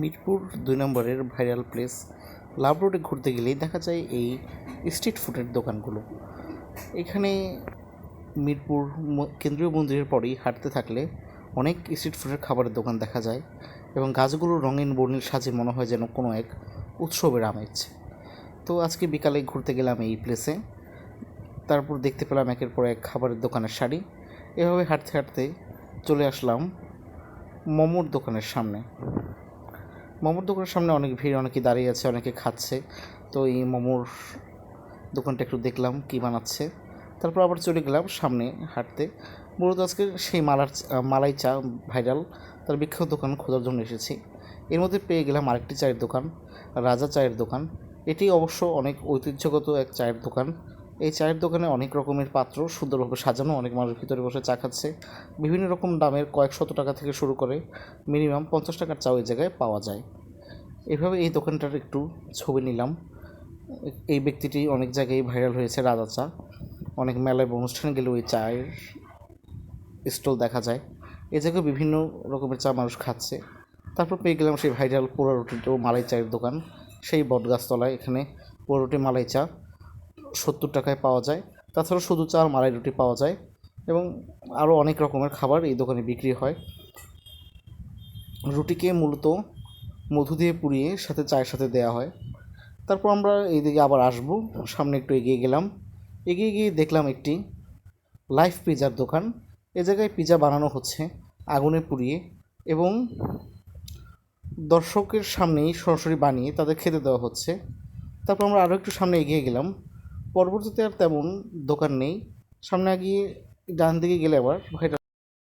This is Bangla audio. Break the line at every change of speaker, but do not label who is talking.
মিরপুর ২ নম্বরের ভাইরাল প্লেস লাভ রোডে ঘুরতে গেলেই দেখা যায় এই স্ট্রিট ফুডের দোকানগুলো। এখানে মিরপুর কেন্দ্রীয় মন্দিরের পরেই হাঁটতে থাকলে অনেক স্ট্রিট ফুডের খাবারের দোকান দেখা যায় এবং গাছগুলোর রঙিন বর্ণিল সাজে মনে হয় যেন কোনো এক উৎসবের আমেজ। তো আজকে বিকালে ঘুরতে গেলাম এই প্লেসে, তারপর দেখতে পেলাম একের পর এক খাবারের দোকানের সারি। এভাবে হাঁটতে হাঁটতে চলে আসলাম মোমোর দোকানের সামনে। মোমোর দোকানের সামনে অনেক ভিড়, অনেকে দাঁড়িয়ে আছে, অনেকে খাচ্ছে। তো এই মোমোর দোকানটা একটু দেখলাম কী বানাচ্ছে, তারপর আবার চলে গেলাম সামনে হাঁটতে। মূলত আজকে সেই মালাই চা ভাইরাল, তার বিখ্যাত দোকান খোঁজার জন্য এসেছি। এর মধ্যে পেয়ে গেলাম আরেকটি চায়ের দোকান, রাজা চায়ের দোকান। এটি অবশ্য অনেক ঐতিহ্যগত এক চায়ের দোকান। এই চায়ের দোকানে অনেক রকমের পাত্র সুন্দরভাবে সাজানো, অনেক মানুষ ভিতরে বসে চা খাচ্ছে। বিভিন্ন রকম দামের কয়েক শত টাকা থেকে শুরু করে মিনিমাম 50 টাকার চাও এই জায়গায় পাওয়া যায়। এভাবে এই দোকানটার একটু ছবি নিলাম। এই ব্যক্তিটি অনেক জায়গায় ভাইরাল হয়েছে, রাজা চা। অনেক মেলায় বা অনুষ্ঠানে গেলেও এই চায়ের স্টল দেখা যায়। এ জায়গায় বিভিন্ন রকমের চা মানুষ খাচ্ছে। তারপর পেয়ে গেলাম সেই ভাইরাল পোড়া রুটি ও মালাই চায়ের দোকান, সেই বটগাছতলায়। এখানে পোড়া রুটি মালাই চা 70 টাকায় পাওয়া যায়। তাছাড়া শুধু চা আর মালাই রুটি পাওয়া যায় এবং আরও অনেক রকমের খাবার এই দোকানে বিক্রি হয়। রুটিকে মূলত মধু দিয়ে পুড়িয়ে সাথে চায়ের সাথে দেওয়া হয়। তারপর আমরা এইদিকে আবার আসবো, সামনে একটু এগিয়ে গেলাম। এগিয়ে গিয়ে দেখলাম একটি লাইভ পিৎজার দোকান। এ জায়গায় পিৎজা বানানো হচ্ছে আগুনে পুড়িয়ে এবং দর্শকের সামনেই সরাসরি বানিয়ে তাদের খেতে দেওয়া হচ্ছে। তারপর আমরা আরও একটু সামনে এগিয়ে গেলাম। পরবর্তীতে আর তেমন দোকান নেই। সামনে এগিয়ে ডান দিকে গেলে আবার